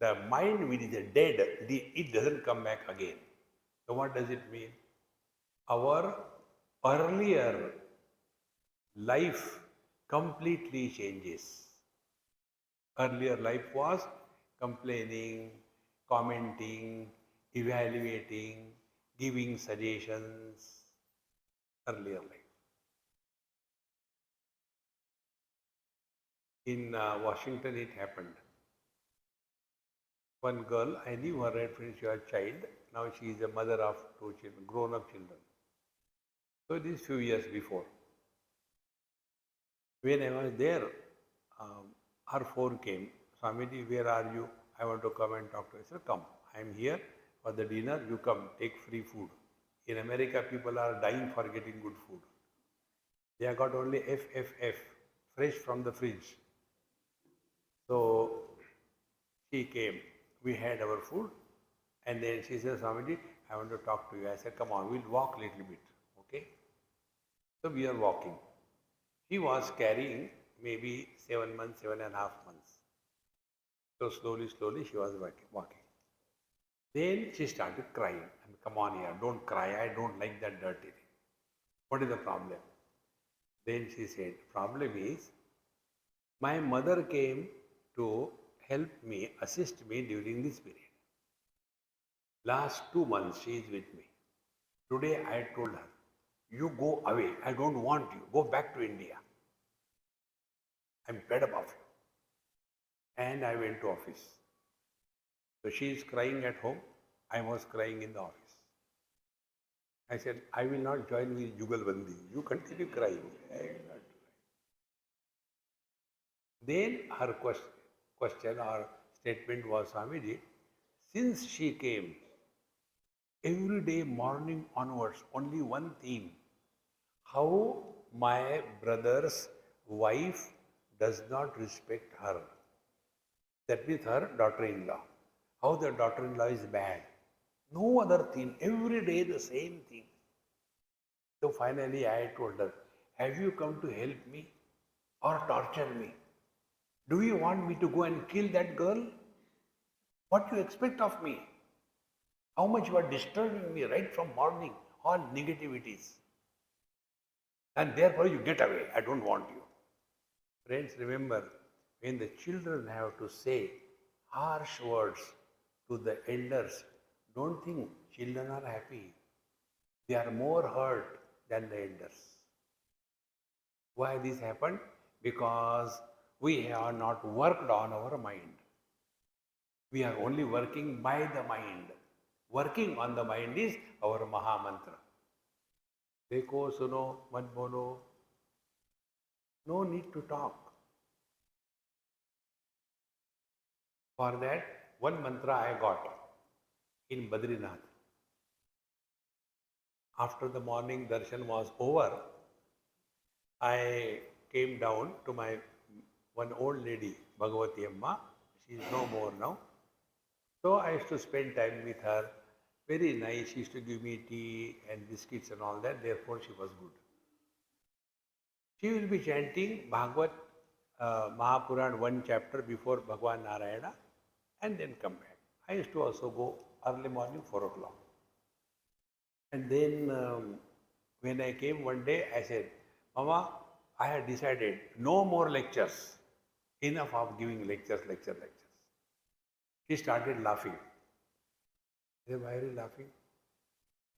the mind which is dead, it doesn't come back again. So what does it mean? Our earlier life completely changes. Earlier life was complaining, commenting, evaluating, giving suggestions. Earlier life. In Washington, it happened. One girl, I knew her right when she was a child. Now she is a mother of 2 children, grown-up children. So this few years before. When I was there, her phone came. Swamiji, where are you? I want to come and talk to you. I said, come. I am here for the dinner. You come, take free food. In America, people are dying for getting good food. They have got only FFF, fresh from the fridge. So she came. We had our food. And then she said, Swamiji, I want to talk to you. I said, come on, we'll walk a little bit. Okay? So we are walking. She was carrying maybe 7 months, 7.5 months. So slowly she was walking. Then she started crying. And come on here, don't cry. I don't like that dirty thing. What is the problem? Then she said, problem is, my mother came to help me, assist me during this period. Last 2 months she is with me. Today I told her, you go away. I don't want you. Go back to India. I'm fed up of you. And I went to office. So she is crying at home. I was crying in the office. I said, I will not join with Jugalbandi. You continue crying. I will not. Then her question or statement was, Swamiji, since she came, every day morning onwards, only one theme, how my brother's wife does not respect her. That means her daughter-in-law. How the daughter-in-law is bad. No other theme, every day the same thing. So finally I told her, have you come to help me or torture me? Do you want me to go and kill that girl? What do you expect of me? How much you are disturbing me right from morning, all negativities. And therefore you get away, I don't want you. Friends, remember, when the children have to say harsh words to the elders, don't think children are happy. They are more hurt than the elders. Why this happened? Because we have not worked on our mind. We are only working by the mind. Working on the mind is our Maha Mantra. Dekho, suno, mat bolo. No need to talk. For that, one mantra I got in Badrinath. After the morning darshan was over, I came down to my one old lady, Bhagavati Amma. She is no more now. So I used to spend time with her. Very nice. She used to give me tea and biscuits and all that. Therefore, she was good. She will be chanting Bhagavad Mahapuran one chapter before Bhagwan Narayana and then come back. I used to also go early morning 4 o'clock. And then when I came one day, I said, Mama, I had decided no more lectures. Enough of giving lectures. She started laughing. I said, why are you laughing?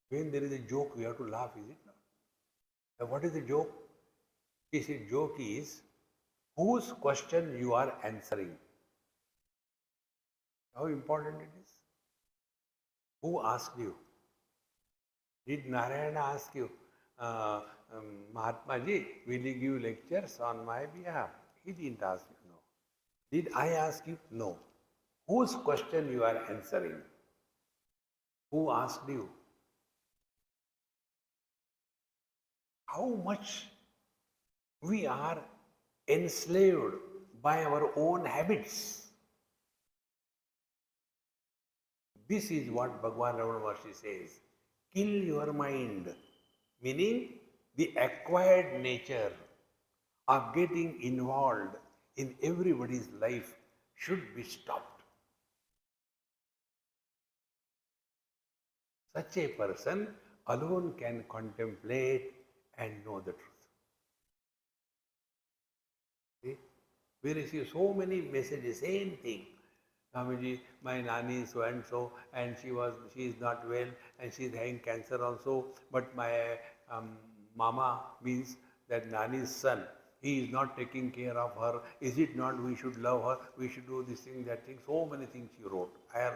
When there is a joke, we have to laugh, is it not? What is the joke? She said, joke is whose question you are answering. How important it is? Who asked you? Did Narayana ask you, Mahatma Ji, will you give lectures on my behalf? He didn't ask you, no. Did I ask you? No. Whose question you are answering? Who asked you? How much we are enslaved by our own habits. This is what Bhagavan Ramana Maharshi says. Kill your mind, meaning the acquired nature of getting involved in everybody's life should be stopped. Such a person alone can contemplate and know the truth. See? We receive so many messages, same thing. Swamiji, my nani is so and so, and she is not well, and she is having cancer also. But my mama means that nani's son, he is not taking care of her. Is it not we should love her? We should do this thing, that thing. So many things she wrote. I have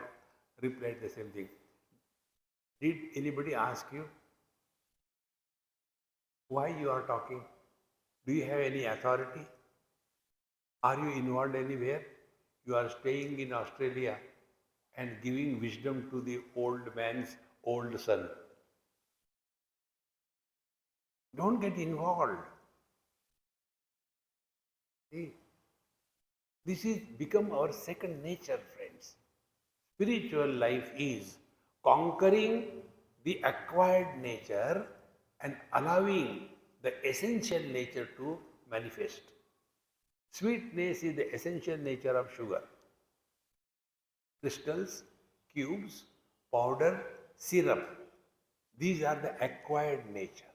replied the same thing. Did anybody ask you why you are talking? Do you have any authority? Are you involved anywhere? You are staying in Australia and giving wisdom to the old man's old son. Don't get involved. See, this is become our second nature, friends. Spiritual life is conquering the acquired nature and allowing the essential nature to manifest. Sweetness is the essential nature of sugar. Crystals, cubes, powder, syrup. These are the acquired nature.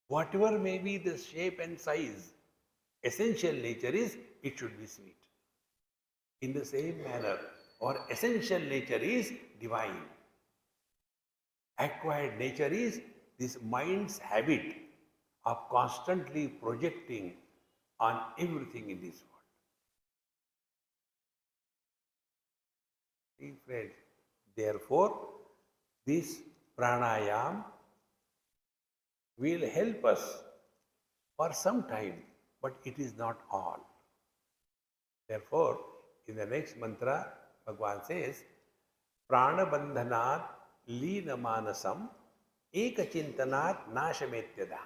Whatever may be the shape and size, essential nature is it should be sweet. In the same manner, our essential nature is divine. Acquired nature is this mind's habit of constantly projecting on everything in this world. See, friends, therefore, this pranayam will help us for some time, but it is not all. Therefore, in the next mantra, Bhagavan says, Pranabandhanat Leena Manasam Ekachintanat Nashametyada.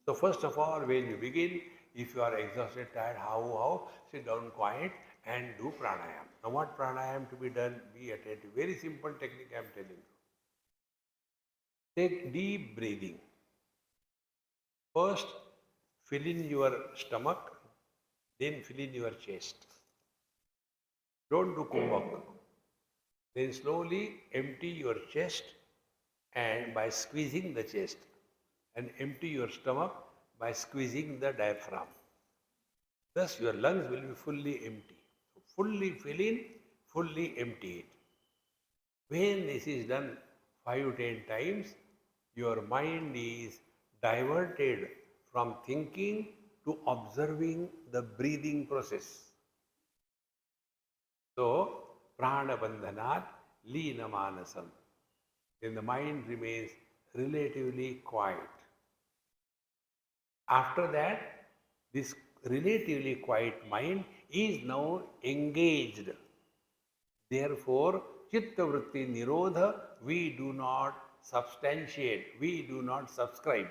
So first of all, when you begin, if you are exhausted, tired, how, sit down quiet and do pranayam. Now what pranayam to be done? Be attentive. Very simple technique I am telling you. Take deep breathing. First, fill in your stomach, then fill in your chest. Don't do kumbhak. Then slowly empty your chest and by squeezing the chest, and empty your stomach by squeezing the diaphragm. Thus your lungs will be fully empty. So fully fill in, fully empty it. When this is done 5 to 10 times, your mind is diverted from thinking to observing the breathing process. So, prana bandhanat leena manasam. Then the mind remains relatively quiet. After that, this relatively quiet mind is now engaged. Therefore, chitta vritti nirodha, we do not substantiate, we do not subscribe.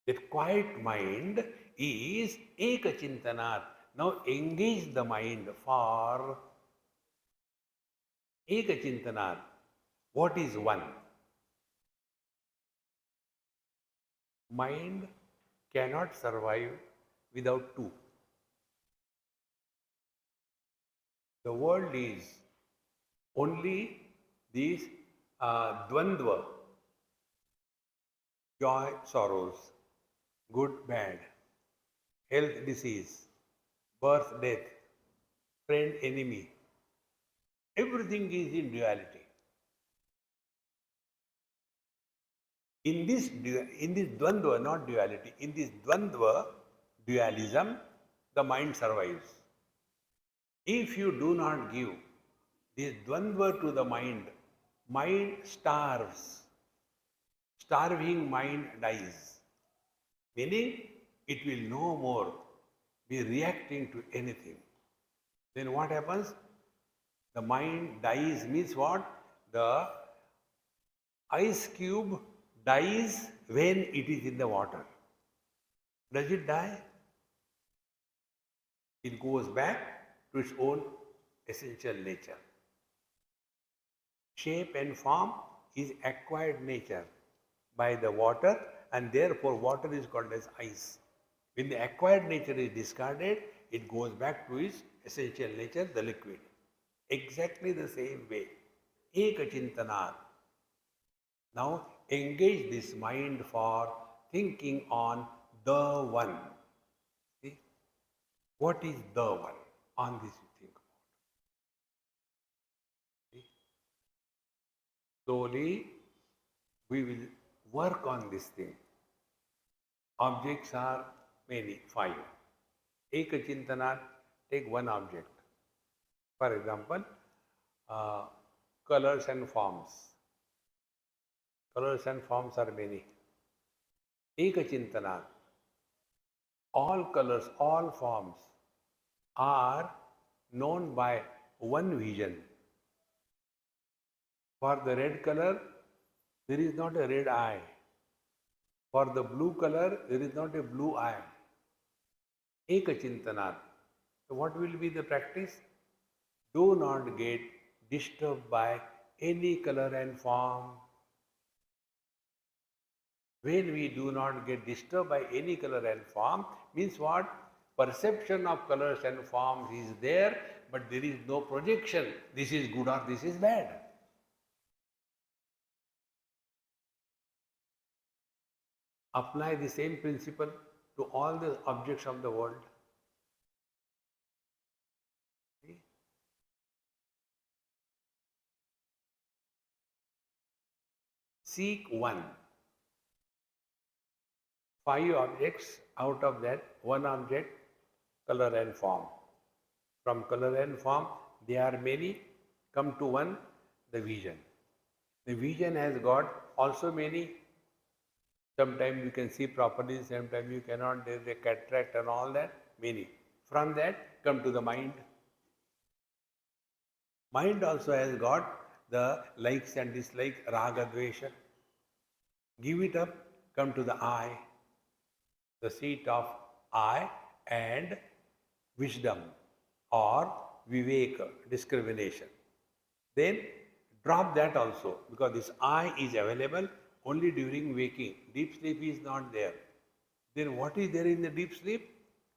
That quiet mind is ekachintanat. Now engage the mind for ekachintanat. What is one? Mind cannot survive without two. The world is only these dvandva, joy, sorrows, good, bad, health, disease, birth, death, friend, enemy. Everything is in duality. In this dvandva, not duality, in this dvandva, dualism, the mind survives. If you do not give this dvandva to the mind, mind starves. Starving mind dies. Meaning, it will no more be reacting to anything. Then what happens? The mind dies means what? The ice cube dies when it is in the water. Does it die? It goes back to its own essential nature. Shape and form is acquired nature by the water, and therefore water is called as ice. When the acquired nature is discarded, it goes back to its essential nature, the liquid. Exactly the same way. Ekachintanar. Now engage this mind for thinking on the one. See? What is the one? On this you think about. See? Slowly we will work on this thing. Objects are many, 5. Ekachintana, take one object. For example, colors and forms. Colors and forms are many. Ekachintana, all colors, all forms are known by one vision. For the red color, there is not a red eye. For the blue color, there is not a blue eye. Ekachintana. So what will be the practice? Do not get disturbed by any color and form. When we do not get disturbed by any color and form, means what? Perception of colors and forms is there, but there is no projection. This is good or this is bad. Apply the same principle to all the objects of the world. Seek one. 5 objects, out of that one object, color and form. From color and form, there are many, come to one, the vision. The vision has got also many. Sometimes you can see properly, sometimes you cannot, there is a cataract and all that, many. From that, come to the mind. Mind also has got the likes and dislikes, raga, dvesha. Give it up, come to the eye, the seat of eye and wisdom or viveka, discrimination. Then drop that also, because this eye is available only during waking. Deep sleep is not there. Then what is there in the deep sleep?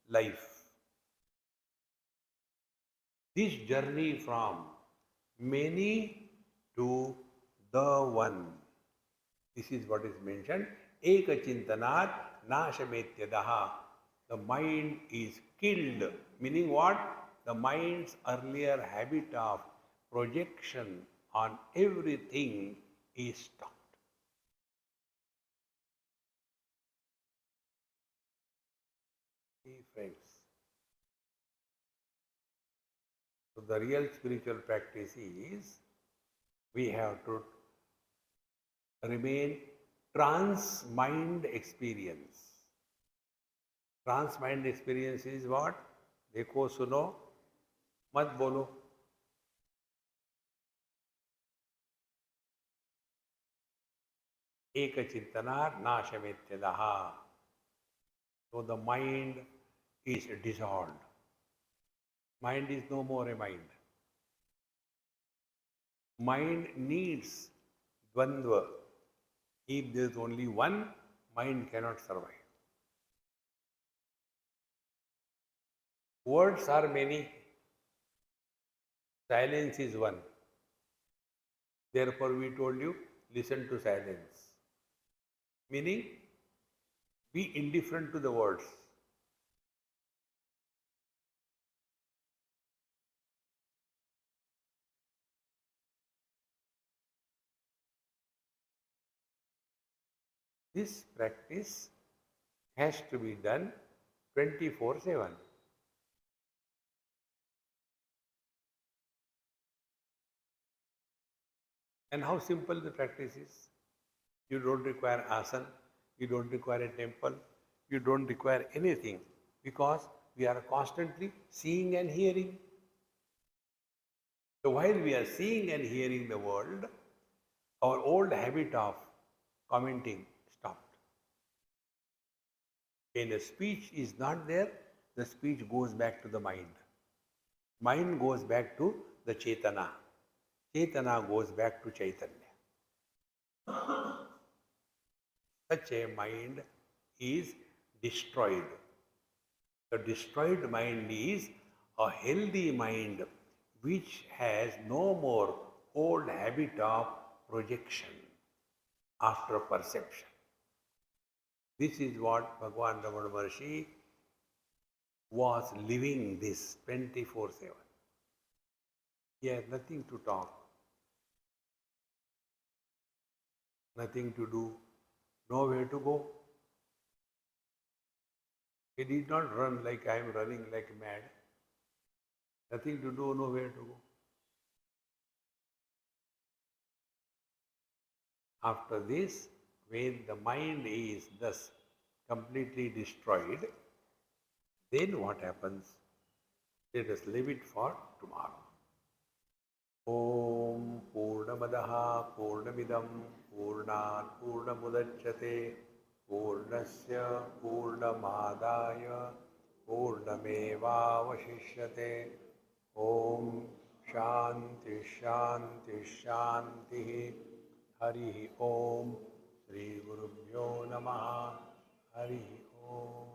Life. This journey from many to the one. This is what is mentioned. Ekachintanat nashametyadaha. The mind is killed. Meaning what? The mind's earlier habit of projection on everything is stopped. See, friends. So the real spiritual practice is we have to remain trans mind experience. Trans mind experience is what? देखो सुनो मत बोलो. Ekachintana nashametyadaha. So the mind is dissolved. Mind is no more a mind. Mind needs dvandva. If there is only one, mind cannot survive. Words are many, silence is one. Therefore, we told you, listen to silence. Meaning, be indifferent to the words. This practice has to be done 24/7. And how simple the practice is. You don't require asana, you don't require a temple, you don't require anything because we are constantly seeing and hearing. So while we are seeing and hearing the world, our old habit of commenting stopped. When a speech is not there, the speech goes back to the mind. Mind goes back to the Chetana. Chetana goes back to Chaitanya. Such a mind is destroyed. The destroyed mind is a healthy mind which has no more old habit of projection after perception. This is what Bhagavan Ramana Maharshi was living this 24/7. He had nothing to talk, nothing to do, nowhere to go. He did not run like I am running like mad. Nothing to do, nowhere to go. After this, when the mind is thus completely destroyed, then what happens? Let us leave it for tomorrow. Om Purnamadaha Purnamidam Purnat Purnamudachyate Purnasya Purnamadaya Purnamevavashishyate. Om Shanti Shanti Shanti. Hari Om. Shri Gurubhyo Namaha. Hari Om.